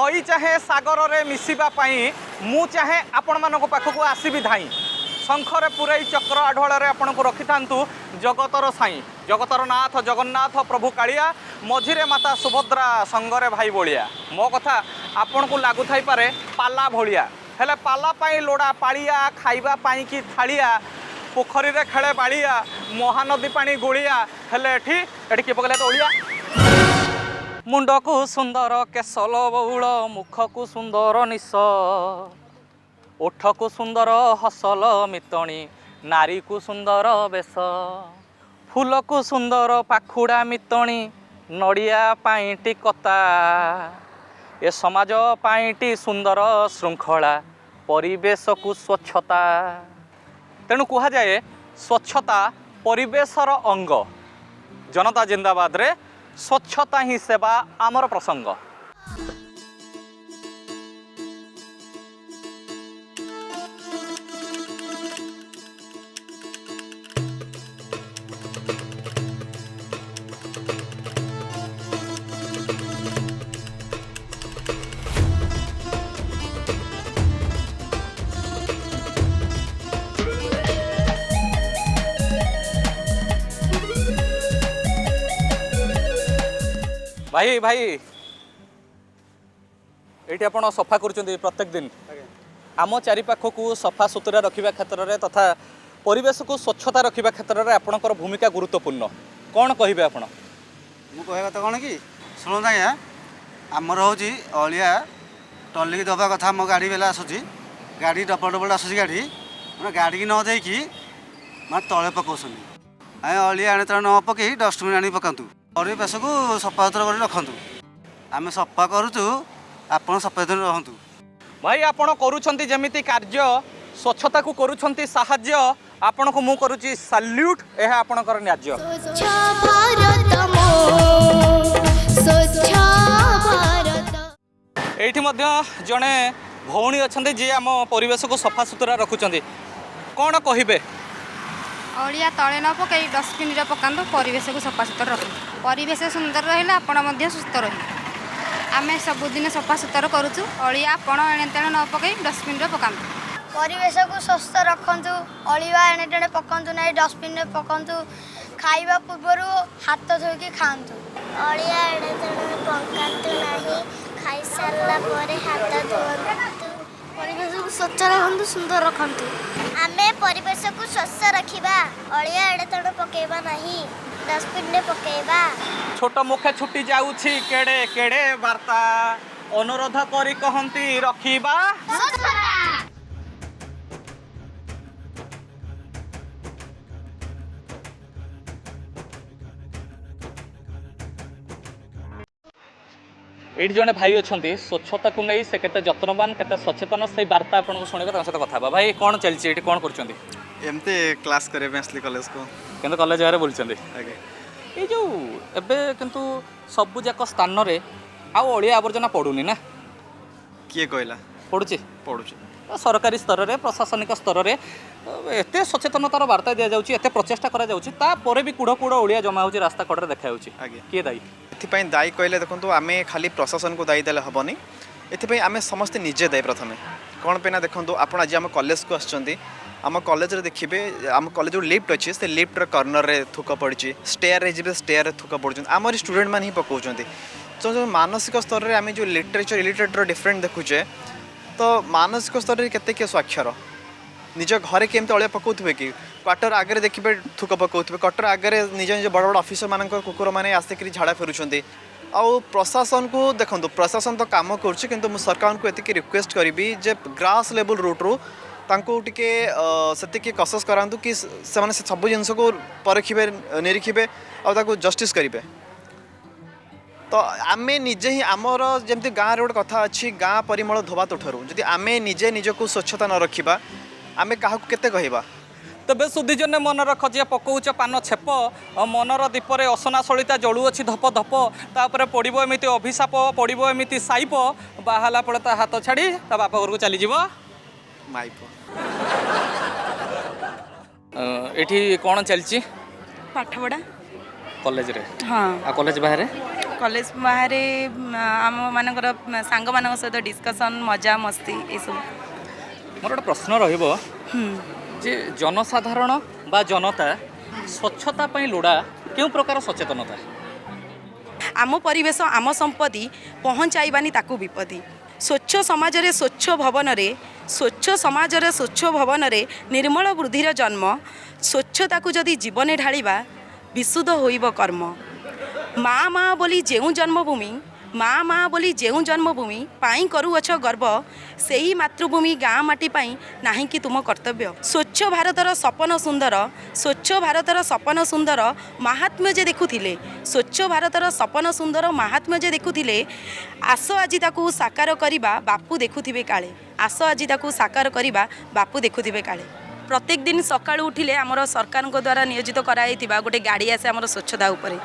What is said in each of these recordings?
नई चाहे सागर रे मिसिबा पाई मु चाहे आपण मानक पाखक आसीबी धाई शंखरे पुरई चक्र आढोल आपन को रखि थांतु जगतर साई जगतर नाथ जगन्नाथ प्रभु कालिया मझिरे माता सुभद्रा संगरे भाई बोलिया मो कथा आपण को लागु थाई पारे पाला भोलिया हेले पाला पाई लोड़ा पालिया खाइबा पाई की थालिया पोखरी रे खेले बालिया महानदी पानी गोलिया हेले एठी के पकले तो ओलिया मुंड को सुंदर केसल बउल मुख को सुंदर निश ओठ को सुंदर हसल मितणी नारी को सुंदर बेश फूल को सुंदर पाखुड़ा मितणी नड़िया पाइटी कता ए समाज पाइटी सुंदर श्रृंखला परिवेश को स्वच्छता तेणु कह जाए स्वच्छता परिवेशर अंग जनता जिंदाबाद रे स्वच्छता ही सेवा आमर प्रसंग। भाई भाई ये आप सफा कर प्रत्येक दिन आम चारिपाख को सफा सुतरा रखा क्षेत्र में तथा परिवेश को स्वच्छता रखा क्षेत्र में आपंकर भूमिका गुरुत्वपूर्ण कौन कहे आप मुझे कह कौन कि शुणु आज्ञा आमर हूँ अलिया टलिक दबा कथा मो गाड़ी बेला आसूँ गाड़ी डबल डबल आसूँ गाड़ी मैंने गाड़ी की न देकी मैं तले पकाऊँ अलिया आने तले न पकई डस्टबिन आनी पकातु परिवेश को सफा सुतरा कर रखु आम सफा करुचु आप सफा रहतु भाई आपण करुछंती जेमिति कार्य स्वच्छता को करुछंती साहाय्य आपण को मु करूची सल्यूट यह आपणकर न्याज्य एठी मध्य जड़े भौणी अच्छा जी आम परिवेश को सफा सुतरा रखुचंती कौन कहिबे अलिया तले न पकई डस्टबिन पकातु परिवेश को सफा सुतरा रखु परिवेश सुंदर रहा आपण सुस्थ रही आम सबुदिन सफा सुतर करुचु अलिया आपण एणे तेणे न पकई डस्टबिन पकातु परिवेश को स्वस्थ रखु अलिया एणे तेणे पकातु ना डस्टबिन पकातु खाइबा पूर्व हाथ धोईकी खातु अलिया एणे तेणे पकातु नाही खाई सारला परे हाथ धोतु परिवेश को स्वच्छ रखु सुंदर रखु आमे परिवेश को स्वच्छ रखिबा अलिया एणे तेणे पकेबा नाही डस्टबिन में पकेबा छोट मुखे छुट्टी जाउछि केड़े केड़े वार्ता अनुरोध करी कहंती रखिबा ये जड़े भाई अच्छा स्वच्छता को नहीं से केते जत्नवान केते सचेतन से वार्ता आपको शुणे सहित कथा भाई कौन चलती ये कौन करते क्लास करने कॉलेज को किंतु कॉलेज बारे बोलते ये जो एबे किंतु सबु जाक स्थान रे आउ अलिया आवर्जना पड़ूनी ना किए कहला पड़ुची पड़ुची सरकारी स्तर में प्रशासनिक स्तर में एत सचेतनतार वार्ता दि जाऊँगी एत प्रचेषा कर भी कूड़ कूड़ ओडिया जमा हो रास्ता कड़े देखा किए दायी एथि दायी कहले देखो आम खाली प्रशासन को दायी देले हेनी एथि आम समस्ते निजे दायी प्रथम कौन पे ना देखो आप आज आम कॉलेज को आसुँच आम कॉलेज देखिए आम कॉलेज जो लिफ्ट अच्छी से लिफ्टर कर्नर रे थुक पड़ी स्टेयर जी स्टेयर थुक पड़ आम स्टूडेंट मैंने ही पकाउं तो जो मानसिक स्तर में आम जो लिटरेचर इलिटरेटर डिफरेंट देखुचे तो मानसिक स्तर में केते स्वाक्षर निज घरे केमती अलिया पकाउे कि क्वार्टर आगे देखिए थुक पकाउे क्वार्टर आगे निज निज बड़ बड़ ऑफिसर मान कुकुर मैंने आसिक झाड़ा फेरुंट आउ प्रशासन को देखो प्रशासन तो काम कर सरकार को ये रिक्वेस्ट करी जे ग्रास लेवल रूट्रु तांको टिके सेतिकी कसस करांतु कि से माने सब जिनस को परखिबे निरीखिबे आ जस्टिस करिवे तो आमे निजे ही आमर जमती गाँव रोड कथा अच्छी गाँ परिमल धोबा तुठरू जदि आमे निजे निजको स्वच्छता न रखिबा आमे काहाकु केते कहबा तेज सुधीजने मन रख जे पकाउच पान छेप मनर दीपरे असना सलिता जलुअछि धप धप तापर पड़ो एमती अभिशाप पड़ो एमती साइप बाहाला पड़े ता हाथ छाड़ी ता बापा घर को चली माइप एठी कौन चलची पाठ पढ़ा कॉलेज रे हाँ आ कॉलेज बाहर कॉलेज बाहर आम मानकर सांग मान सहित डिस्कसन मजा मस्ती ये सब। मोर गोटे प्रश्न रहिबो जे जनसाधारण बा जनता स्वच्छता पई लोड़ा केउ प्रकार सचेतनता? आम परिवेश आम संपत्ति पहुँचाइबानी ताकू विपत्ति। स्वच्छ समाज रे स्वच्छ भवन रे स्वच्छ समाज रे स्वच्छ भवन रे निर्मल बुद्धिर जन्म। स्वच्छता को जदि जीवन ढालिबा विशुद्ध होइब कर्म। माँ माँ बोली जेउ जन्मभूमि माँ माँ बोली जेउ जन्मभूमि पाई करूअछ गर्व सेही मातृभूमि गाँ माटी पाई नाही कि तुम कर्तव्य। स्वच्छ भारतर सपन सुंदर स्वच्छ भारतर सपन सुंदर महात्म्य जे देखुथिले स्वच्छ भारतर सपन सुंदर महात्म्य जे देखुथिले आस आजि ताकू साकार करिबा बापू देखुथिबे काले। आस आजि ताकू साकार करिबा बापू देखुथिबे काले। प्रत्येक दिन सकाळु उठिले आमर सरकार द्वारा नियोजित कराइथिबा गोटे गाड़ी आसे आमर स्वच्छता उपरे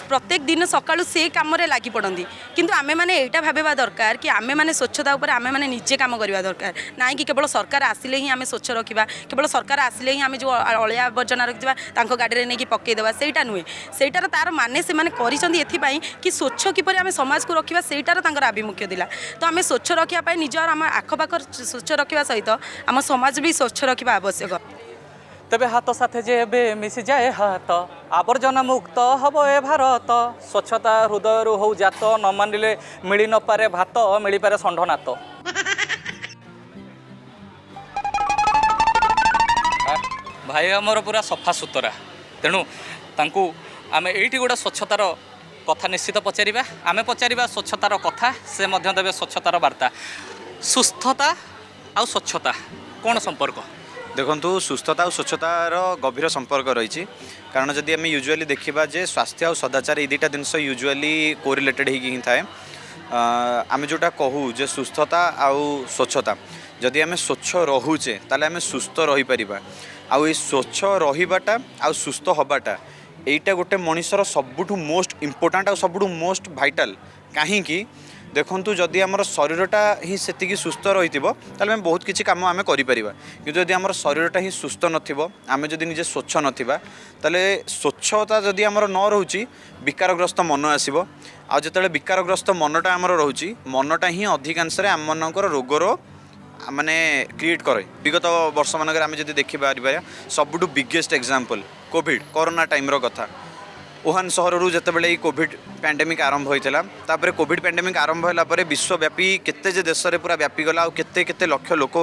प्रत्येक दिन सकाळु से काम रे लागि पड़ती किंतु आमे माने एटा भाबेबा दरकार कि आमे माने स्वच्छता उपरे आमे माने निजे काम करबा दरकार नाइ कि केवल सरकार आसिले ही आमे स्वच्छ रखिबा केवल सरकार आसिले ही आमे जो अलिया आवर्जना रखिबा तांको गाड़ी रे नै कि पक्के देबा सेटा नुहे सेटार तार माने से माने करिसंदी एथि पई कि स्वच्छ किपरि आमे समाज को रखिबा सेटार तांकर आभिमुख्य दिला। तो आमे स्वच्छ रखिया पई निजर आम आखपाख स्वच्छ रखिबा सहित आम समाज भी स्वच्छ रखिबा आवश्यक। तेबे हाथ साथे जे एबे मिसी जाए हाथ आवर्जना मुक्त हब ए भारत। स्वच्छता हृदय हो जात न मानिले मिली न पारे भात मिली पारे षंढ नात। भाई आमर पूरा सफा सुतरा तेणु तांकू आमे एइठी गोटे स्वच्छतार कथा निश्चित पचारिबा आमे पचारिबा स्वच्छतार कथा से मध्य देबे स्वच्छतार वार्ता। सुस्थता आ स्वच्छता कौन संपर्क? देखु सुस्थता और स्वच्छतार गभीर संपर्क रही कारण जदि आम यूजुआली देखा जे स्वास्थ्य और सदाचार ये दुटा जिनस यूजुआली कोरिलेटेड ही थाए। आम जोटा कहू जे सुस्थता आउ स्वच्छता जदि आम स्वच्छ रोचे ताले आम सुस्थ रही पारिबा। आउ ये स्वच्छ रहिबाटा आउ सुस्थ हबाटा एटा गोटे मनिषर सबुठु मोस्ट इम्पोर्टाट और सबुठु मोस्ट भाइटाल कहीं देखु जदि आमर शरीरटा ही सेतिकी सुस्थ रही ताले बहुत किसी कम आम करें कि जदि आमर शरीरटा ही सुस्थ नथिबो आम जदि निजे स्वच्छ नथिबा ताले स्वच्छता जदि आमर न रोची विकारग्रस्त मन आसीबो। आ जतले विकारग्रस्त मनटा आमर रोची मनटा ही अधिकांश आम मनकर रोगर माने क्रिएट करे। विगत वर्ष मानक आम जदि देखि पारिबा सबुठु biggest example Covid corona time कथा वुहान सहर जितेबाला कोविड पैंडेमिक आरंभ होता तापर कोविड पैंडेमिक आरंभ होला विश्वव्यापी केते जे देश में पूरा व्यापीगला आ केते केते लक्ष लोक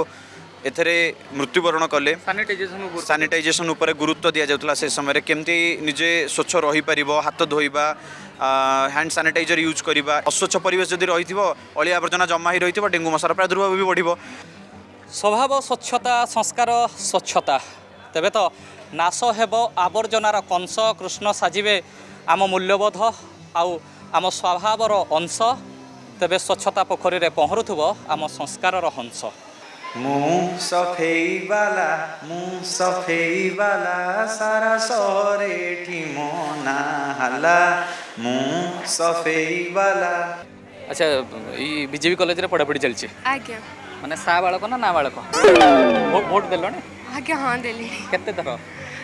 एथरे मृत्युवरण कले। सानिटाइजेशन उपर गुरुत्व दि जाउतला से समय केमती निजे स्वच्छ रही पारिबो हाथ धोइबा हैंड सैनिटाइजर यूज करबा। अस्वच्छ परिवेश जदि रहिथिबो अलिया आवर्जना जमा ही रहिथिबो डेंगू मशार प्रादुर्भाव भी बढ़िबो। स्वभाव स्वच्छता संस्कार स्वच्छता तेबे तो नाश हेब आवर्जनार कंस कृष्ण साजिबे आम मूल्यबोध आउ आम स्वभावर अंश। तेबे स्वच्छता पोखरी रे पहरुथुबो आम संस्कारर हंस। मुँह सफेई वाला सारा सहरे मना हाला मुँह सफेई वाला। अच्छा ये बीजेपी कॉलेज रे पढ़ापढ़ी चलछि आज्ञा माने सा बालक ना ना बालक वोट देलने? आज्ञा हाँ देली केते थर?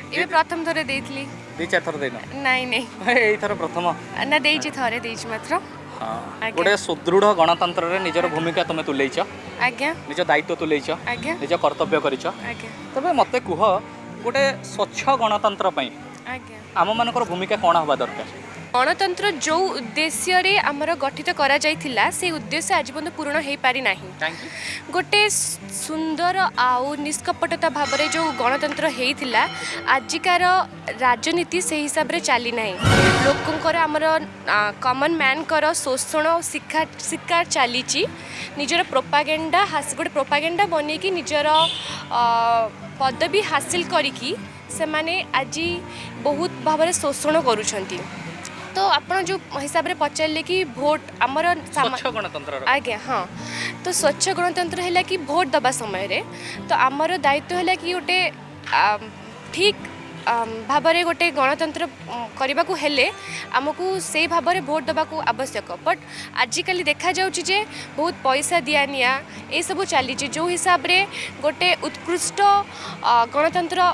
ये प्रथम थरे देइथली। दी चार थर देना? नहीं नहीं एई थर प्रथम ना देइछि थरे देइछि मात्र। हाँ गोटे सुदृढ़ गणतंत्र रे निजर भूमिका तुमे तुलेइछ आज्ञा निज दायित्व तुलेइछ आज्ञा निज कर्तव्य करिछ आज्ञा तबे मते कुह गोटे स्वच्छ गणतंत्र पई आज्ञा आम मानकर भूमिका कौन हवा दरकार? गणतंत्र जो उद्देश्य रे आमर गठित करा जाइथिला से उद्देश्य आज पर्यंत पूर्ण हो पारि नाही। गोटे सुंदर आउ निष्कपटता भाव में जो गणतंत्र होइथिला आजिकार राजनीति से हिसाब रे चली नाही। लोकंकर आमर कॉमन मैन कर शोषण और शिकार चलीची निजर प्रोपागेंडा गोटे प्रोपागेंडा बने कि निजर पदवी हासिल करिकी से माने आज बहुत भाव में शोषण करुछंती। तो आपण जो हिसाब रे पचारे कि भोट आमर स्वच्छ गणतंत्र आज्ञा हाँ तो स्वच्छ गणतंत्र है कि भोट दबा समय रे तो आमर दायित्व है कि गोटे ठीक भाव में गोटे गणतंत्र करने को हेले आमको से भाव में भोट दबा को आवश्यक। बट आजिकल देखा जाउची जे बहुत पैसा दिया निया ये सब चली जो हिसाब रे गोटे उत्कृष्ट गणतंत्र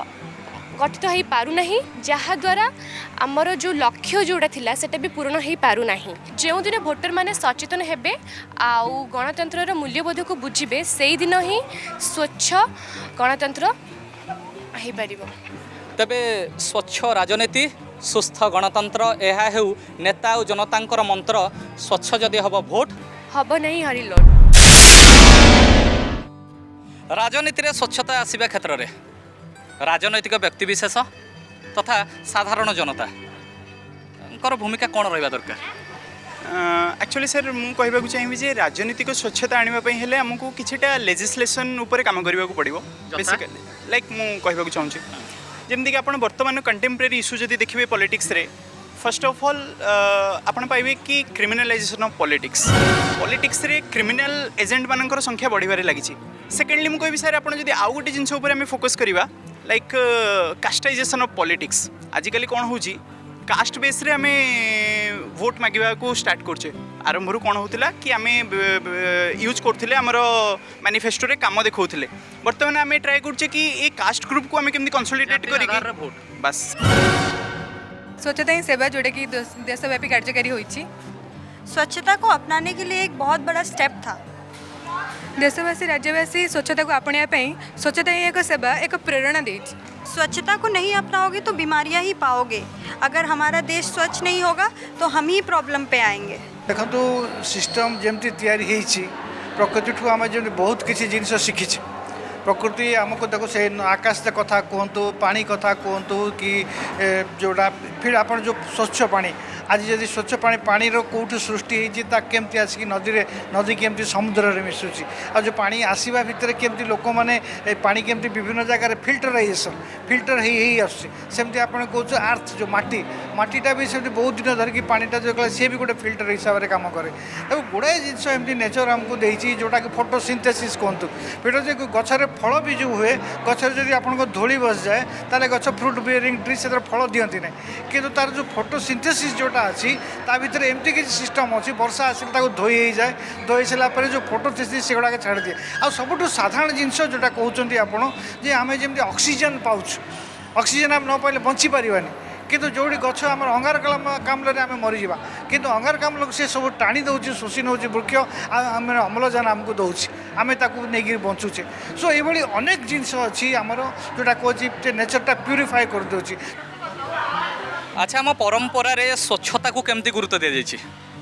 गठित हो पारुना जहाँद्वारा आमर जो लक्ष्य जोड़ा थिला सेटा भी पूर्ण हो पारुना जो दिन भोटर माने सचेतन हेबे आउ गणतंत्र मूल्यबोध को बुझे से दिन ही स्वच्छ गणतंत्र हो पार। तेबे स्वच्छ राजनीति सुस्थ गणतंत्र यह हेउ नेता और जनतांकर मंत्र स्वच्छ जदि हब भोट हब नहीं हरिलोड। राजनीति रे स्वच्छता आसिबा क्षेत्र रे राजनैतिक व्यक्तिविशेष तथा साधारण जनता भूमिका कौन रहा दरकार? एक्चुअली सर मु कहबाक चाहिए जे राजनीतिक स्वच्छता आने हेले आमको किछिटा लेजिस्लेशन उपर काम करने को पड़ो बेसिकली लाइक मु कहबाक चाहूँगी जमीक कि आप बर्तमान कंटेम्परेरी इश्यू जब देखिए पॉलिटिक्स रे फर्स्ट ऑफ ऑल आपन पाइबे कि क्रिमिनलाइजेशन ऑफ पॉलिटिक्स रे क्रिमिनल एजेंट मानकर संख्या बढ़िबारे लागिछि। सेकेंडली मु कहबी सर आपन जदि आउ गोटे जिनस उपर आमे फोकस करिबा लाइक कास्टाइजेशन ऑफ पॉलिटिक्स आजिकली कौन होची कास्ट बेस रे आमे वोट मागिबा को स्टार्ट करछे। आरंभरू कौन होतिला कि आमे यूज करथिले हमर मैनिफेस्टो रे काम देखौथिले वर्तमान आमे ट्राई करछे कि ए कास्ट ग्रुप को आमे केमि कंसोलिडेट करी बस स्वच्छता ही सेवा जोड़ा कि देशव्यापी कार्यकारी होइछि। स्वच्छता को अपनाने के लिए एक बहुत बड़ा स्टेप था। देशवासी राज्यवासी स्वच्छता को अपनाया ପାଇଁ स्वच्छता ही एक सेवा एक प्रेरणा देछि। स्वच्छता को नहीं अपनाओगे तो बीमारियां ही पाओगे। अगर हमारा देश स्वच्छ नहीं होगा तो हम ही प्रॉब्लम पे आएंगे। देखो सिस्टम जमती तैयारी होइछि प्रकृति ठू आम जमी बहुत किसी जिनस शिखी प्रकृति आमको देखो से आकाश कथा कहतु पानी कथा कहतु कि जोड़ा फिर आप जो स्वच्छ पानी आज जदि स्वच्छ पानी पानी कौटू सृष्टि होता केमती आसिक नदी केमती समुद्र में मिसुची आ जो पानी आसवा भितर केमती लोक मैंने पानी केमती विभिन्न जगह फिल्टराइजेसन फिल्टर सेमती आप कौच आर्थ जो माटीटा भी सेमती बहुत दिन धरिकी पानीटा जो कला सी भी गोटे फिल्टर हिसाब से कम करे गुड़ाए जिनस एमती नेचर आमको देती जोटा कि फोटोसिंथेसिस कहतु फिर जो गचर फल भी जो हुए गचर जब आप धूली बस जाए ताले गच फ्रुट बियरिंग ट्री से फल दिखती ना कि तार जो फोटोसिंथेसिस जोटा अच्छी ता भीतर एमती किसी सिस्टम अच्छी वर्षा आसिक धोई हो जाए धोई सारापर जो फोटोसिंथेसिस से गुड़ाक छाड़ दिए आ सबुठ साधारण जिनस जोटा कहते आपड़ जे आम जमी ऑक्सीजन पाउच ऑक्सीजन आम न पाइले बंची पारानी किंतु जोड़ी गछ आम अंगारकाम्ल आम मरीजा किंतु अंगारकाम्ल से सब टाणी दौर शोषी नौ वृक्ष आम अम्लजान आमको दौर आम नहीं बंचुचे सो ये अनेक जिनस अच्छी आमर जोटा कहे नेचरटा प्यूरीफाए कर दे। अच्छा आम परंपरा रे स्वच्छता को केमती गुरुत्व दि जाइए?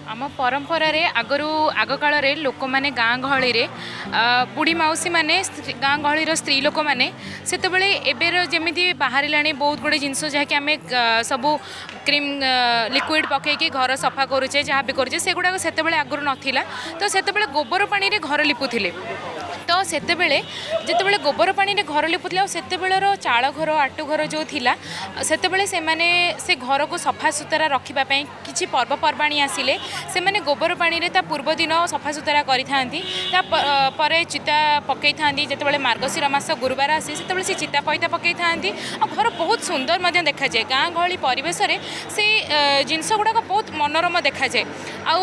आम परंपरा रे आग काल लोक मैंने गाँ गहली रे बुढ़ी मौसी मैंने गाँ गहली स्त्री लोक मैंने से एबेर जमी बाहर बहुत गुड़े जिनस जहाँकि आम सबू क्रीम लिक्विड पकईकि घर सफा करुचे जहाँ भी करुचे से गुड़ाक से आगुरी नाला तो से गोबर पानी रे घर लिपुले तो सेतेबेले जितेबेले गोबर पानी रे घर लिपुले आ सेतेबेलर चाल घर आटु घर जो थिला सेतेबेले से माने से घर को सफा सुतरा रखिबा पई किछि पर्वपर्वाणी आसिले से माने गोबर पानी रे ता पूर्व दिन सफा सुतरा करि थांती ता परे चिता पकई थांती जितेबेले मार्गशीर मास गुरुवार आसी सेतेबेले से चिता पईता पकई थांती आ घर बहुत सुंदर मध्य देखा जाए गाँ गहली परिवेश रे से जिनस गुड़ाक बहुत मनोरम देखा जाए आउ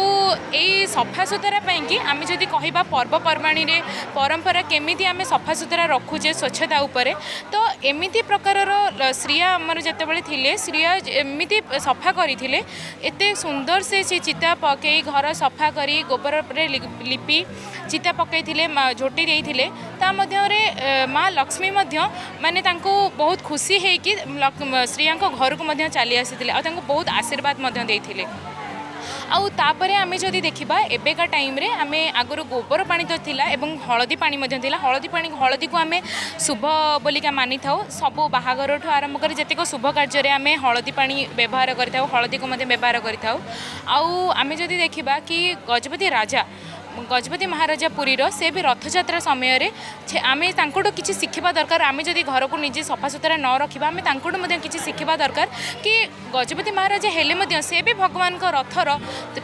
एई सफा सुतरा पई कि आमे जदि कहिबा पर्वपर्वाणी रे परंपरा केमिति आमे सफा सुतरा रखुचे स्वच्छता उपरे तो एमिति प्रकार श्रिया आमर जितेबाला थिले श्रिया एमिति सफा करथिले एते सुंदर से चिता पकई घर सफा करी गोबर रे लिपि चिता पकईथिले झोटी देइथिले ता मध्य रे माँ लक्ष्मी मध्य माने तांको बहुत खुशी है कि श्रिया घर को मध्य चली आसीथिले आ तांको बहुत आशीर्वाद मध्य देइथिले आउ तापरे आमे जदि देखिबा एबेका टाइम रे आमे आगुरु गोबर पानी तो थिला एवं हळदी पानी मध्य थिला हळदी को आमे शुभ बोलिका मानि थाउ सबु बाहागर ठो आरंभ करी जतिको शुभ कार्य रे आमे हळदी पानी व्यवहार करि थाउ हळदी को मध्य व्यवहार करि थाउ आउ आमे जदि देखिबा कि गजपति महाराजा पुरीर से भी रथयात्रा समय रे आमे तांकोटो किछि शिखिबा दरकार आमे जदि घर को निजे सफा सुतरा न रखिबा आमे तांकोटो मध्य किछि शिखिबा दरकार कि गजपति महाराजा हेले मध्य से भी भगवान को रथर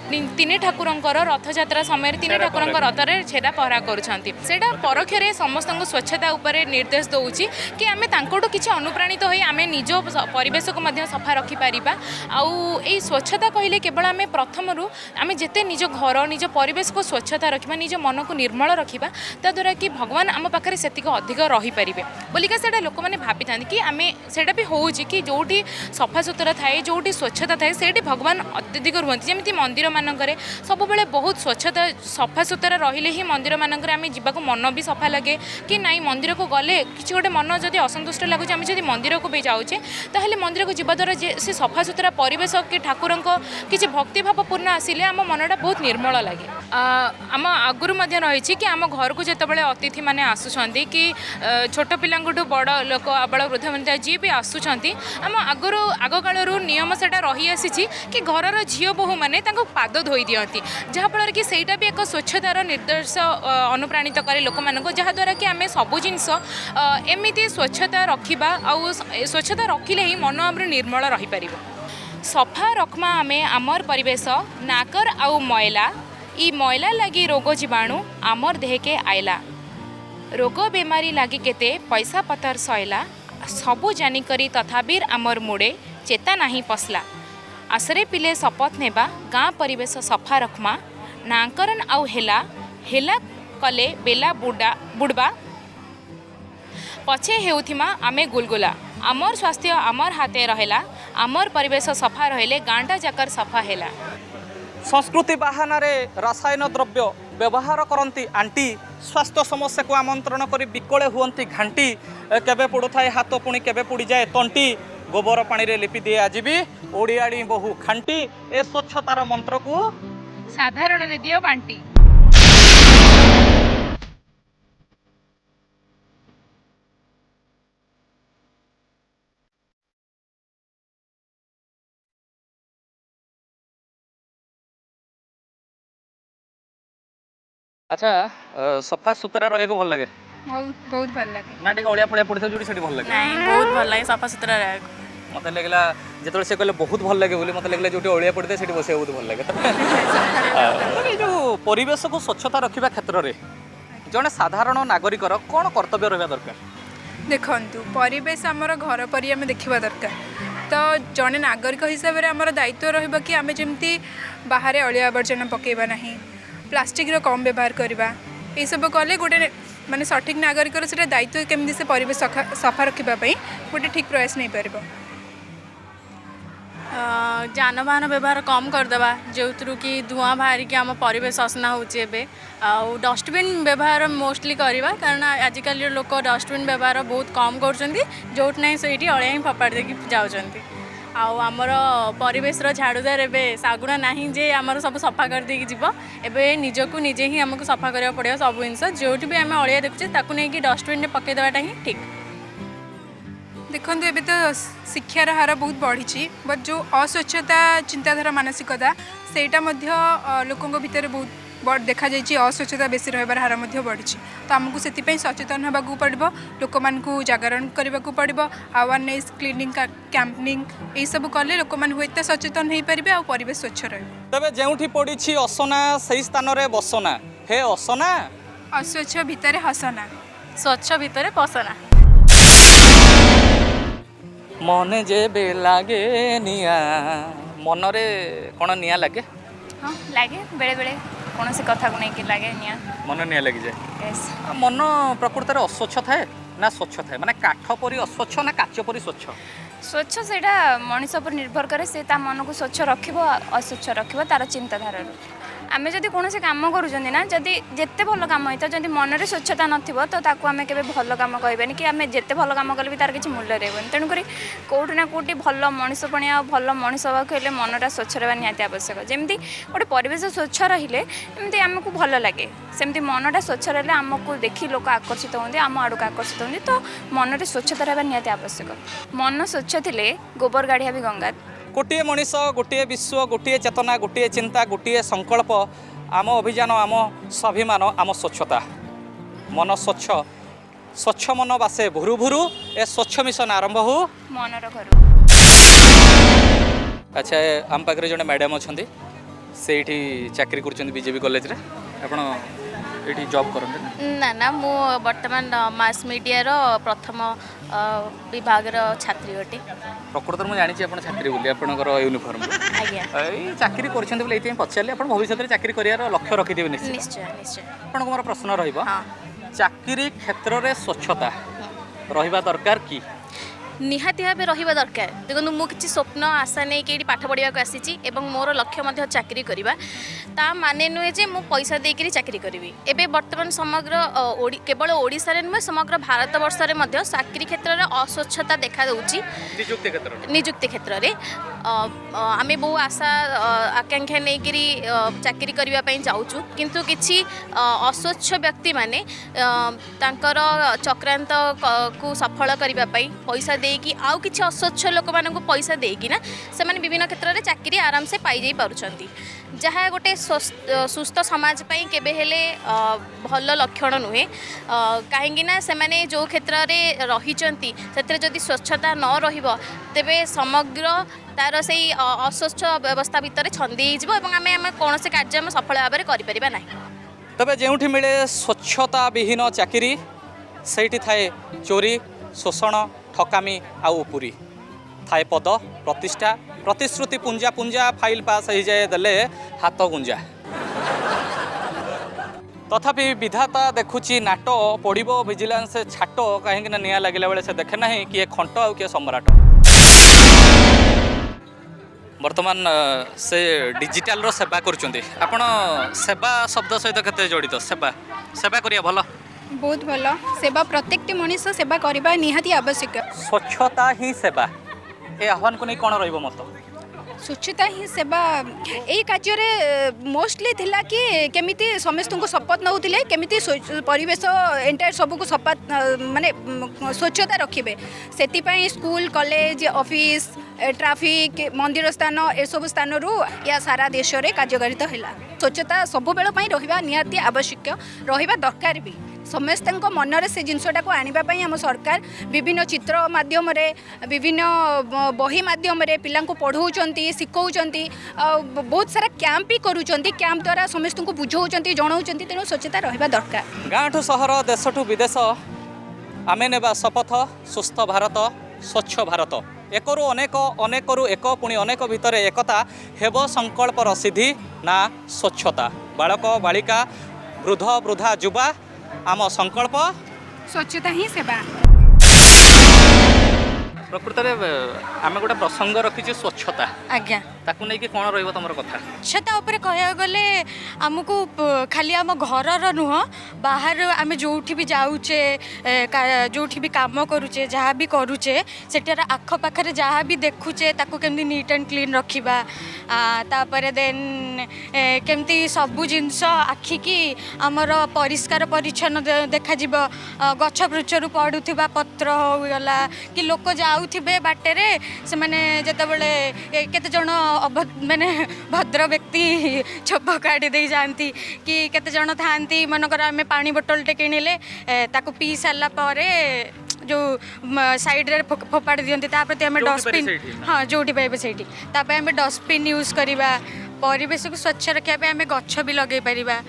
तीन ठाकुरंकर रथयात्रा समय तीन ठाकुरंकर रथ रे छेदा पहरा करूछंती सेटा परखरे समस्त स्वच्छता उपरे निर्देश दउची कि आमे तांकोटो किछि अनुप्राणित होई आमे निज परिवेश को मध्य सफा रखि पारिबा आउ एई स्वच्छता कहिले केवल आमे प्रथमरु आमे जेते निज घर निज परिवेश को स्वच्छता स्वच्छता रखा निज मन को निर्मल रखा ताद्वारा कि भगवान आम पाखे से अधिक रहीपर बोलिका से लोक मैंने भावी था कि आम से भी हो कि जोटी सफा सुतरा थाए जोटी स्वच्छता थाए से भगवान अत्यधिक रुहति जमी मंदिर मानक सब बहुत स्वच्छता सफा सुतरा रहिले ही मंदिर मानक आम जावाक मन भी सफा लगे कि नाई मंदिर को गले कि गोटे मन जब असंतुष्ट लगुच आम जब मंदिर को भी जाऊे ताहले मंदिर को जीवा द्वारा से सफा सुतरा परिवेश कि ठाकुर किसी भक्तिभाव पूर्ण आसिले आम मनटा बहुत निर्मल लगे आम आगुरी रही कि आम घर को जितेबाला अतिथि मैंने आसुँच कि छोट पिला बड़ लोक आबाल वृद्ध वनिता जी भी आसुँच आम आगुरी आग कालू नियम से रही आसी कि घरर झील बोहू मैंने पाद धोई दिखती जहाँफल कि सहीटा भी एक स्वच्छतार निर्देश अनुप्राणित करे लोक मानक जहाँद्वारा कि आम सबू जिनस एमती स्वच्छता रखा आउ स्वच्छता रखिले ही मन आम निर्मल रहीपर सफा रखमा आम आमर परिवेश नाकर आउ मैला ई मैला लगी रोग जीवाणु आमर देह के आयला रोग बेमारी लगी केते पैसा पतर सैला सबू जानिकरी तथाबीर आमर मुड़े चेता नहीं पसला आसरे पिले शपथ नेबा गाँ परिवेश सफा रखमा नाकरण आउ हेला हेला कले बेला बुड़बा पछे हेउथिमा आमे गुलगुला आमर स्वास्थ्य आमर हाथे रहेला आमर परिवेश सफा रहिले गाँटा जाकर सफा हेला संस्कृति बाहाना रासायन द्रव्य व्यवहार करती आंटी स्वास्थ्य समस्या को आमंत्रण कर विकले हुंती घांटी केबे पड़ुए हाथ पुणी केबे पुड़ी जाए तंटी गोबर पानी रे लिपि दिए आज भी ओडियाड़ी बहु खांटी ए स्वच्छतार मंत्र को साधारण रे दियो बांटी अच्छा सफा सुतरा रहे को भल लगे बहुत भल लगे ना टे ओडिया फड़िया पड़े जोड़ी सेठी भल लगे नहीं बहुत भल लगे सफा सुतरा रहे मत लगला जो से कहले बहुत भल लगे बोली मत लगला जो ओडिया पड़े से बस बहुत भल लगे ये जो परिवेश को स्वच्छता रखा क्षेत्र में जड़े साधारण नागरिकर कौन कर्तव्य रहा दरकार देखु परिवेश आमर घर पर आम देखा दरकार तो जड़े नागरिक हिसाब से आमर दायित्व रहा कि आम जमी बाहर अलिया आवर्जना पकेबा नहीं प्लास्टिक रो कम व्यवहार करवा ये सब कले गोटे माने सठिक नागरिक से दायित्व केमती से परिवेश सफा रखापी गोटे ठीक प्रयास नहीं पार जानवाहन व्यवहार कम करदेवा जो कि धुआं बाहर कि आम परिवेश असना होचे डस्टबिन व्यवहार मोस्टली करवा कारण आजिकल लोक डस्टबिन व्यवहार बहुत कम कर जो ना से अलिया ही फपाड़ देकी जाऊँच आमर परिवेश झाड़ूदार एवं सागुणा ना जे आमर सब सफा कर देकी जीव एवं निजक निजे ही आमको सफा करा पड़े सब जिनस जो भी आम अलिया देखुचे नहीं डस्टबिन में पकईदेवाटा ही ठीक देखो एबे तो शिक्षार हार बहुत बढ़ी बट जो अस्वच्छता चिंताधारा मानसिकता सेटा लोकों भितर बहुत बड़ देखा जाइए अस्वच्छता बेसी रहार हार बढ़ी तो आमको से सचेतन होगा पड़ो लोक मान जागरण करने को पड़ो अवेयरनेस क्लीनिंग कैंपेनिंग यही सब कले लोक मैंने सचेतन हो पारे आ परिवेश स्वच्छ तबे जेउठी पड़ी असना से स्थान रे बसना हे असना अस्वच्छ भितर हसना स्वच्छ भितर पसना मने जे बे लागे निया मनरे कौन निया लगे हाँ लगे बेले बेले कौन सी कथा को नहीं लगे निया मन निया लगी जाए मन प्रकृत में अस्वच्छ थाए ना स्वच्छ थाए माने काठ परी अस्वच्छ ना काच परी स्वच्छ स्वच्छ से मनीष पर निर्भर करे से मन को स्वच्छ रखिब अस्वच्छ रखिब तार चिंताधारा आम जदि कौन कम करूँ जदि जिते भल कम होता जब मन में स्वच्छता नथिबो तो ताकू आम के भल कम कहबानी कि आम जिते भल कम कले भी तार किसी मूल्य रही तेणुक कौटि ना कौटि भल मनीषपणी आ भल मनीष हाँक हेल्ले मनटा स्वच्छ रहा निहाती आवश्यक जमी गोटे परिवेश स्वच्छ रहिले एमती आमको भल लगे सेमती मनटा स्वच्छ रहा आमको देखी लोक आकर्षित होती आम आड़ को आकर्षित होती तो मन में स्वच्छता रहा निहाती आवश्यक मन स्वच्छ थे गोबर गाड़िया भी गंगा गोटे मनीष गोटे विश्व गोटे चेतना गोटे चिंता गोटे संकल्प आम अभियान आम स्वाभिमान आम स्वच्छता मन स्वच्छ स्वच्छ मन बासे भुरु भुरु ए स्वच्छ मिशन आरंभ हो मनर घर अच्छा आम पाखे जड़े मैडम अच्छा से चाकरी कर बीजेपी कॉलेज रे आपण ये जॉब करते ना ना मु वर्तमान मास मीडिया रो प्रथम विभाग छात्री अटे प्रकृत में जानी आप छात्री बोली आपंकर यूनिफॉर्म चाकरी कर पचारे आप भविष्य में चाकरी कर लक्ष्य रखिथे निश्चय निश्चय आप मोर प्रश्न चाकरी क्षेत्र में स्वच्छता रहिबा दरकार कि निहाती भाव रहा दरकार देखो मुझे स्वप्न आशा नहीं कि पाठ पढ़ा आसी मोर लक्ष्य चाकरी करवा ता माने नुहे जे मु पैसा देकर चाकरी करी एबे वर्तमान समग्र केवल ओडिशा रे नुहे समग्र भारत वर्ष में चाकरी क्षेत्र में अस्वच्छता देखा दूची निजुक्ति क्षेत्र में आम बहु आशा आकांक्षा नहीं करी चाकरी करने जाऊँ किंतु किसी अस्वच्छ व्यक्ति माने तांकर चक्रांत को सफल करने पैसा देकी आउ किसी अस्वच्छ लोक मानक पैसा देकी ना से विभिन्न क्षेत्र में चाकरी आराम से पाई जाई पारुछंती जहाँ गोटे सुस्थ समाज केबे हेले भल लक्षण नुहे कहीं से जो क्षेत्र में रही जदि स्वच्छता न रहिबो तेबे समग्र तार से अस्वच्छ व्यवस्था भितर छंदी आम कौन से कार्य सफल भाव में करें ना तबे जो मिले स्वच्छता विहीन चाकरी सेठी थाए चोरी शोषण ठकामी आउ पुरी थाए पद प्रतिष्ठा प्रतिश्रुति पुंजा पुंजा फाइल पास हो जाए देले हाथ गुंजा तथापि विधाता देखुची नाट पड़ो विजिलेंस छाट कहीं निआ लगे बेले से देखे ना किए खंट आ किए सम्राट वर्तमान से डिजिटाल रो सेवा करुँच आपण सेवा शब्द सहित केते जड़ित सेवा सेवा करिया भल बहुत भल सेवा प्रत्येक मनीष सेवा करबा निहाती आवश्यक स्वच्छता ही सेवा ए आह्वान को नहीं कौन रहिबो मत स्वच्छता ही सेवा यही कार्य मोस्टली थिला कि केमिति समस्त को शपथ नौथिले केमिति परिवेश एंटायर सब को शपथ माने स्वच्छता रखिबे सेति स्कूल कॉलेज ऑफिस ट्रैफिक मंदिर स्थान ए सब स्थान रु या सारा देश रे कार्यकारिता हैला स्वच्छता सब बेल पई रहिबा निहाती आवश्यक रहिबा दरकार भी समस्त मनरे से जिनसटा को आने आम सरकार विभिन्न चित्र माध्यम विभिन्न बही माध्यम पिला पढ़ाऊँच शिखौंट बहुत सारा कैंप भी करुँच कैंप द्वारा समस्त को बुझाऊँ जनाऊँ तेणु स्वच्छता रहा दरकार गाँठू सहर देशठू विदेश आमे नेबा शपथ सुस्थ भारत स्वच्छ भारत एकरु अनेक अनेकरु एक पुणी अनेक भितर एकता हेब संकल्पर सिद्धि ना स्वच्छता बालक बालिका वृद्ध वृद्धा युवा आम संकल्प स्वच्छता ही सेवा प्रकृत में आम गोटे प्रसंग रखी स्वच्छता आज्ञा ताकू नहीं कि कौन रहिबो तमर कथा स्वच्छता उपर कह गले आमको खाली आम घर नुह बाहर आम जो भी जाऊे जो भी काम करुचे जहाँ भी करुचे सेठार आखपाखे जहाँ भी देखुचे ताकू केमती नीट एंड क्लीन रखा तापर देन केमती सबू जिनस आखिकी आमर परिष्कार परिच्छन्न देखा गछ वृक्षरू पड़ुवा पत्र होगला कि लोक जाऊे बाटेरे से माने जेतेबेले केते जण माने भद्र व्यक्ति छप काढ़ी दे जाती कि केते जण थांती मनकर आम पानी बोतलटे किणिले ताकू पी सारा पर जो साइड रे फोपाड़ी दियंती ता प्रति आम डस्टबिन हाँ जोटी पाइबे सेठी तापर आम डस्टबिन यूज करवा परिवेश को स्वच्छ रखा आम गछ भी लगे पारिबा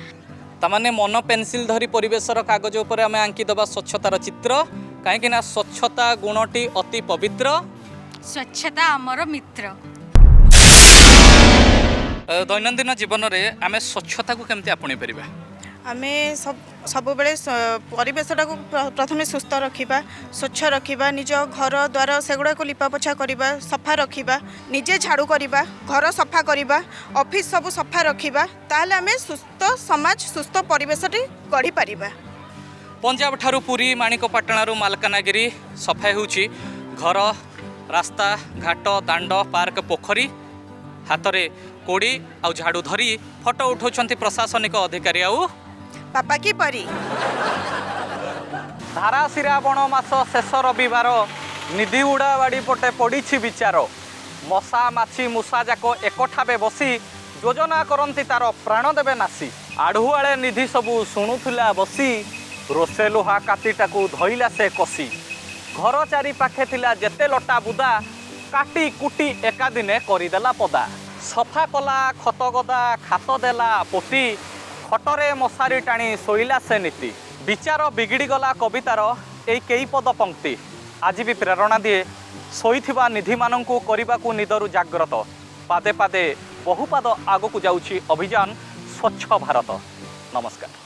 तमाने मन पेंसिल धरी परिवेशर कागज उपर आम आंकिदेवा स्वच्छतार चित्र कहीं ना स्वच्छता गुणटी अति पवित्र स्वच्छता आमर मित्र दैनंदिन जीवन में आम स्वच्छता को केमती आपणी पारिबा आमे सब बेले परिवेशटा को प्रथमे सुस्थ रखिबा स्वच्छ रखिबा निज घर द्वार सेगुड़ा को लिपा पोछा करिबा सफा रखिबा निजे झाड़ू करिबा घर सफा करिबा ऑफिस सब सफा रखिबा ताहले आमे सुस्थ समाज सुस्थ परिवेशटी गढ़ी पारिबा पंजाब ठारू पुरी माणिकपाटणारू मालकानगिरी सफाई होउची घर रास्ता घाट दांड पार्क पोखरी हाथ में कोड़ी आ झाड़ू धरी फोटो उठाउछंती प्रशासनिक अधिकारी आउ पापा की परी धारा श्रावण मास शेष रविवार निधिउड़ावाड़ी पटे पड़ी विचार मशा माछी मूषा जाक एकठाबे बसी योजना करती तार प्राण देवे नासी आढ़ुआले निधि सबू शुणुला बसी रोसे लुहा कातीटाकू धइला से कसी घर चारि पाखे थिला जेते लटा बुदा काटी कुटी एका दिने करिदेला पदा सफा कला खत गदा खात देला पोती खटरे मशारी टाणी शोइला से नीति विचार बिगिड़ी गला कवितार यही कई पद पंक्ति आज भी प्रेरणा दिए शोइथिबा निधि मानंकु करिबाकु निदरु जाग्रत पादे पादे बहुपाद आगकु जाउछि अभियान स्वच्छ भारत। नमस्कार।